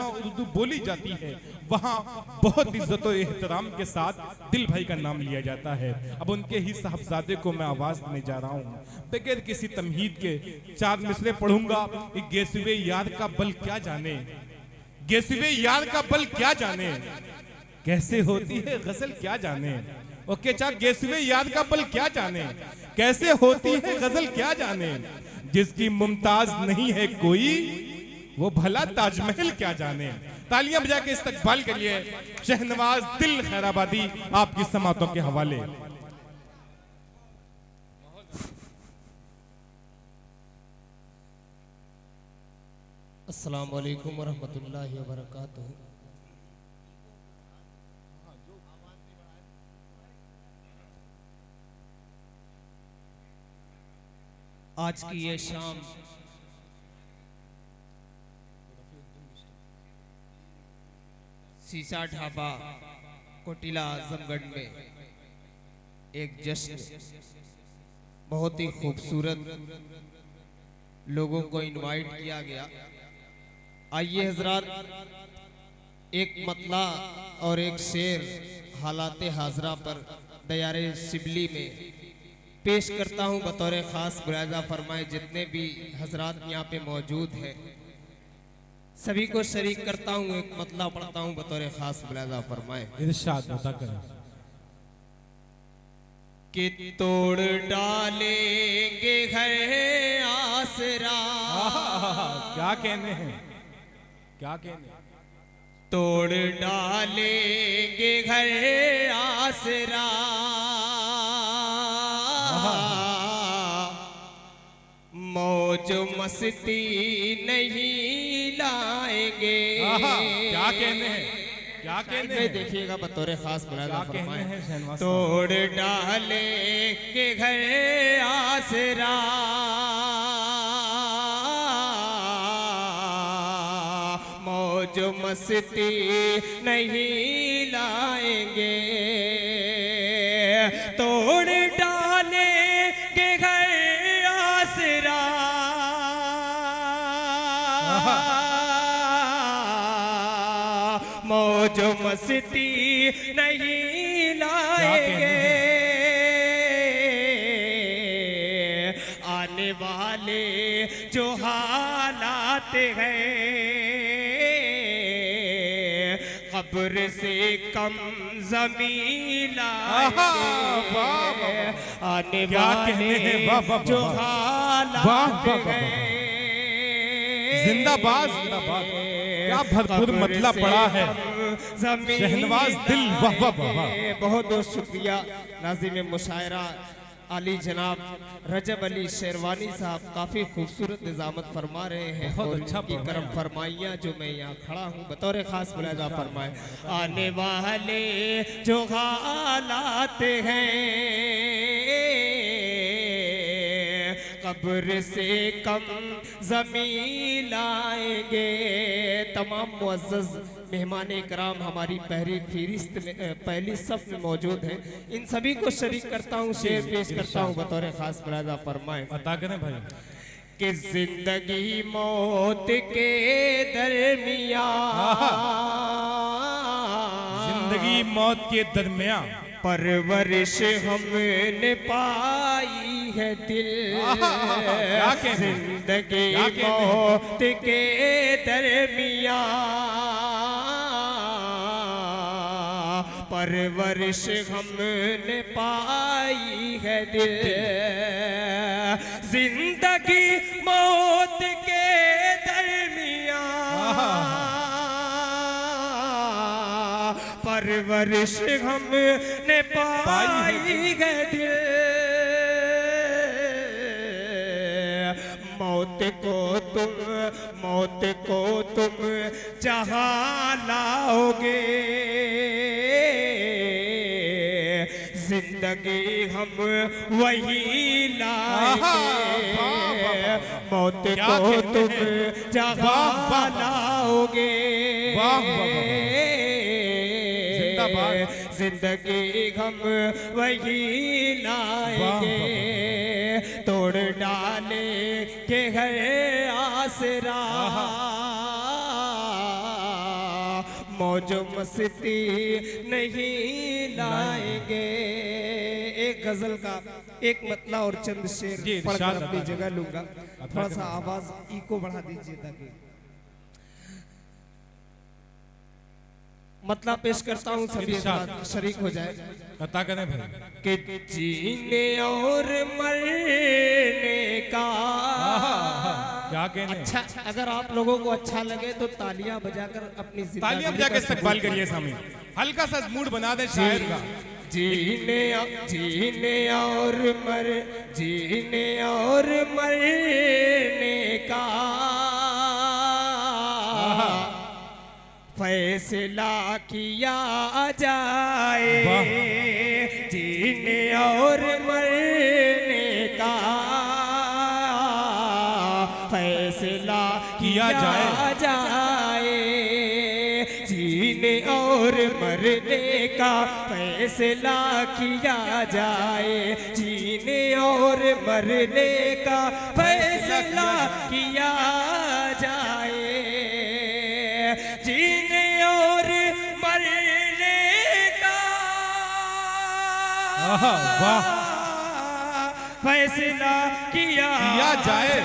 जहाँ उर्दू बोली जाती है वहाँ बहुत इज्जत और एहतराम के साथ दिल भाई का नाम लिया जाता है। अब उनके ही साहबजादे को मैं आवाज देने जा रहा हूँ। बगैर किसी तमहीद के 4 मिसरे पढ़ूंगा। गेसुए यार का बल क्या जाने, गेसुए यार का बल क्या जाने, कैसे होती है गजल क्या जाने। ओके चा, गेसुए यार का बल क्या जाने, कैसे होती है गजल क्या जाने। जिसकी मुमताज नहीं है कोई वो भला ताजमहल क्या जाने। तालियां बजा के इस्तकबाल करिए शहनवाज दिल खैराबादी आपकी समातों के हवाले। अस्सलाम वालेकुम वरहमतुल्लाहि वबरकातुहू। आज की ये शाम सीसा ढाबा कोटिला आजमगढ़ में एक जश्न बहुत ही खूबसूरत लोगों को इनवाइट किया गया। आइए हजरात एक मतला और एक शेर हालाते हाजरा पर दयारे शिबली में पेश करता हूँ बतौर खास मुलाजा फरमाए। जितने भी हजरात यहाँ पे मौजूद हैं सभी को शरीक करता हूँ। एक मतला पढ़ता हूँ बतौर खास मुलाजा फरमाए। इरशाद अता करें कि तोड़ डालेंगे घर आसरा। क्या कहने हैं, क्या कहने हैं। तोड़ डालेंगे घर आसरा मौज मस्ती नहीं लाएंगे। क्या कहने हैं, क्या कहने हैं। देखिएगा बतौर खास मुलाजा फरमाए। हैं। तोड़ डालेंगे घर आसरा मौज मस्ती नहीं लाएंगे। तोड़ डालेंगे घर आसरा मौज मस्ती नहीं लाएंगे। आने वाले जो हालात हैं कब्र से कम ज़मीन लाएंगे। आने वाले जो हालात हैं जिंदाबाद जिंदाबाद। क्या भरपूर मतला पड़ा है शहनवाज दिल। वाह वाह वाह। बहुत बहुत शुक्रिया नाज़िम मुशायरा अली जनाब रजब अली शेरवानी साहब काफ़ी खूबसूरत निज़ामत फरमा रहे हैं। बहुत अच्छा की करम फरमाइयाँ जो मैं यहाँ खड़ा हूँ बतौर ख़ास मुलाजा फरमाए। आने वाले जो हालात हैं कब्र से कम ज़मीन लाएंगे। तमाम मुअज़्ज़ज़ मेहमान इकराम हमारी पहली फहरिस्त में पहली सफ में मौजूद हैं। इन सभी को शरीक करता हूँ, शेर पेश करता हूँ बतौर खास मुलाजा फरमाए। अता करें भाई कि जिंदगी मौत के दरमियान जिंदगी मौत के दरमियान परवरिश हमने पाई है दिल। जिंदगी मौत के दरमियान परवरिश हमने पाई है दिल। जिंदगी मौत के दरमियान परवरिश हमने पाई है दिल। मौत को तुम जहाँ लाओगे जिंदगी हम वही लाएंगे। मौत को तुम जहाँ लाओगे जिंदगी हम वही लाएंगे। तोड़ डाले के घर आसरा मौज मस्ती नहीं लाएंगे। एक गजल का एक मतला और चंद शेर पढ़कर अपनी जगह लूंगा। थोड़ा सा आवाज इको बढ़ा दीजिए ताकि मतलब पेश करता हूँ, सभी शरीक हो जाए। कथा करें भाई कि जीने और मरने का क्या कहने। अच्छा, अगर आप लोगों को अच्छा लगे तो तालियां बजाकर अपनी तालियां बजा के इस्तकबाल करिए सामने, हल्का सा मूड बना दे शायर का। जीने और मरने का फैसला किया जाए। जीने और मरने का फैसला किया जाए। जीने और मरने का फैसला किया जाए। जीने और मरने का फैसला किया जाए। जीने और मरने का वाह फैसला किया जाए।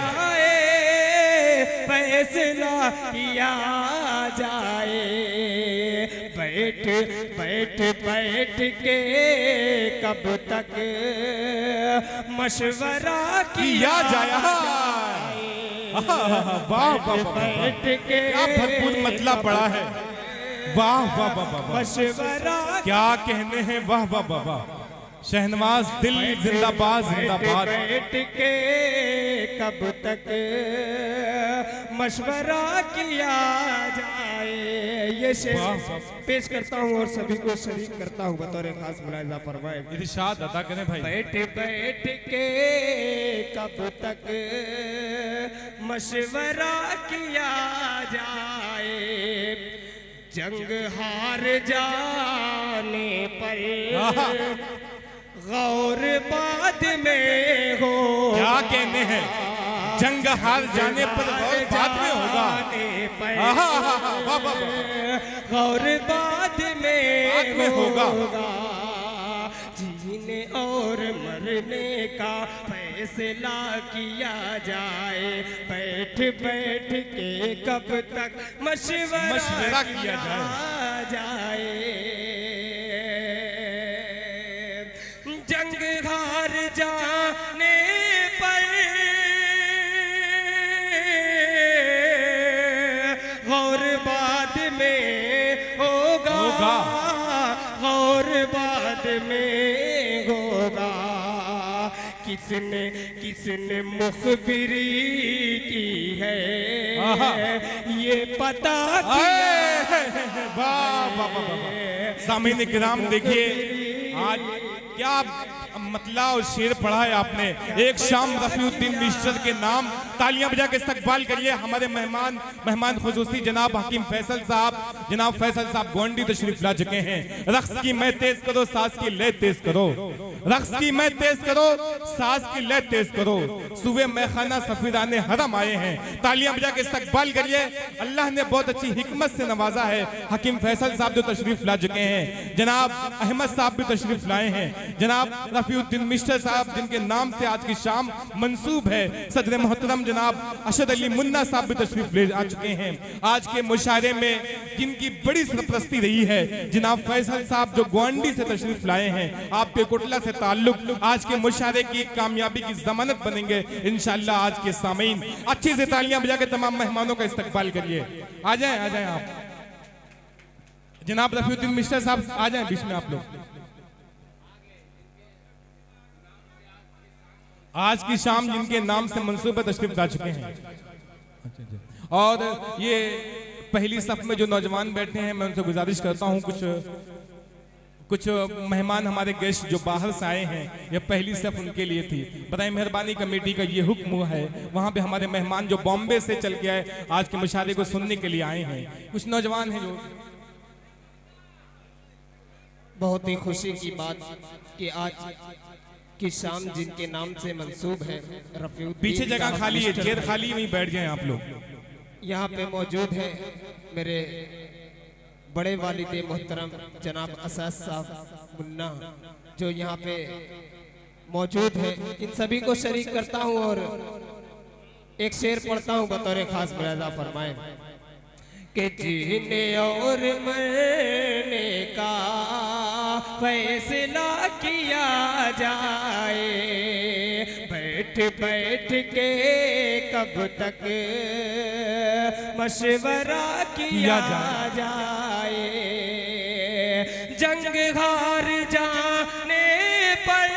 फैसला किया जाए। बैठ के कब तक मशवरा किया जाए। बैठ के भरपूर मतलब पड़ा है। वाह वाह वाह वाह, मशवरा क्या कहने हैं। वाह वाह वाह वाह, शहनवाज दिल जिंदाबाद जिंदाबाद। बैठ के कब तक मशवरा किया जाए। ये शेर पेश करता हूँ और सभी को शरीक करता हूँ बतौर खास मुलाहिजा फरमाए। इरशाद अदा करें भाई। बैठ के कब तक मशवरा किया जाए। जंग हार जाने पर गौर बाद में हो। क्या कहने हैं, जंग हार जाने पर गौर बाद में होगा। गौर बाद में होगा। जीने और मरने का फैसला किया जाए। बैठ के कब तक मशवरा किया जाए। जंग हार जाने पर गौर बाद में होगा। गौर बाद में होगा। किसने मुखबिरी की है ये पता सामीन इकराम देखिए आज क्या मतला और शेर पढ़ा है आपने। एक शाम रफीउद्दीन मिस्टर के नाम, तालियां बजा के इस्तकबाल करिए हमारे मेहमान खुसूसी जनाब हकीम फैसल साहब। जनाब फैसल साहब गोंडी तशरीफ ला चुके हैं। रक्स की मैं तेज करो, सास की लय तेज करो। रक्स की मैं तेज करो, सास की लय तेज करो। सुबह मैखाना सफीराने हरम आए हैं। तालियां बजा के इस्तकबाल करिए। अल्लाह ने बहुत अच्छी हिकमत से नवाजा है। हकीम फैसल साहब जो तशरीफ ला चुके हैं, जनाब अहमद साहब भी तशरीफ लाए हैं, जनाब रफीउद्दीन मिस्टर साहब जिनके नाम से आज की शाम मंसूब है, सदर मोहतरम जनाब अशद अली मुन्ना साहब भी तशरीफ ले आ चुके हैं। आज के मुशायरे में जिनकी बड़ी सरपरस्ती रही है जनाब फैसल साहब जो गोंडी से तशरीफ लाए हैं। आपके कोटला से ताल्लुक आज के मुशायरे की कामयाबी की जमानत बनेंगे इंशाअल्लाह। आज के सामीन अच्छी से तालियां बजा के तमाम मेहमानों का इस्तकबाल करिए। आ जाए आप जनाब रफीउद्दीन मिस्टर साहब आ जाए बीच में आप लोग। आज की शाम जिनके नाम से मंसूबे तशरीफ ला चुके हैं और ये पहली सफ में जो नौजवान बैठे हैं मैं उनसे गुजारिश करता हूं कुछ मेहमान हमारे गेस्ट जो बाहर से आए हैं, ये पहली सफ उनके लिए थी। बताएं मेहरबानी कमेटी का ये हुक्म है। वहाँ पे हमारे मेहमान जो बॉम्बे से चल के आए आज के मुशायरे को सुनने के लिए आए हैं, कुछ नौजवान हैं जो बहुत ही खुशी की बात कि आज की शाम जिनके नाम से मंसूब है रफीउद्दीन, पीछे जगह खाली है, चेयर खाली, वहीं बैठ जाएं आप लोग। यहाँ पे मौजूद है मेरे बड़े वालिद मोहतरम जनाब असाद साहब मुन्ना जो यहाँ पे मौजूद है, इन सभी को शरीक करता हूँ और एक शेर पढ़ता हूँ बतौर खास मुलाजा फरमाए कि जीने और मरने का फैसला किया जाए, बैठ बैठ के कब तक मशवरा किया जाए, जंग हार जाने पर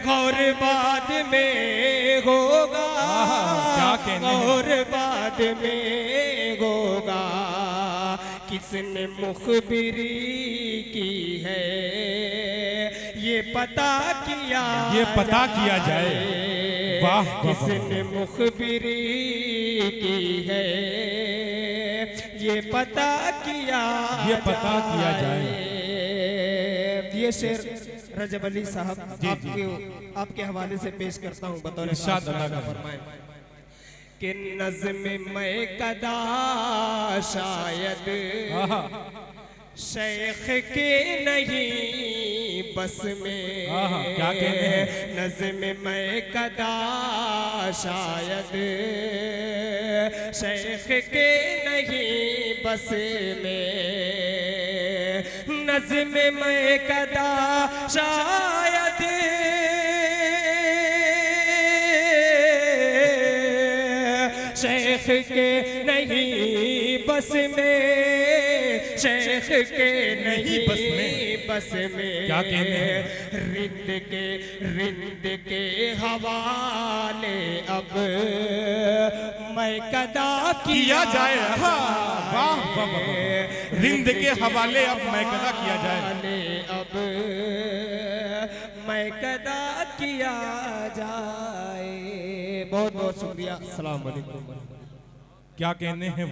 गौर बाद में होगा, गौर बाद में होगा, किसने मुखबिरी की है ये पता किया जाए। वाह, किसने मुखबिरी की है ये पता किया जाए। ये शेर रजब अली साहब आपके हवाले से पेश करता हूँ बतौर फरमाए कि नज़्म मैं कदा शायद शेख के नहीं बस में, क्या कहते हैं? नज़्म मैं कदा शायद शेख के नहीं बस में, नज़्म मैं कदा शायद शेख के नहीं बस में, शेख के नहीं बस में, क्या कहते हैं? रिंद के हवाले अब मैं कदा किया जाए। वाह, रिंद के हवाले अब मैं कदा किया जाए, अब मैं कदा किया जाए। बहुत बहुत शुक्रिया। अस्सलाम वालेकुम। क्या कहने हैं।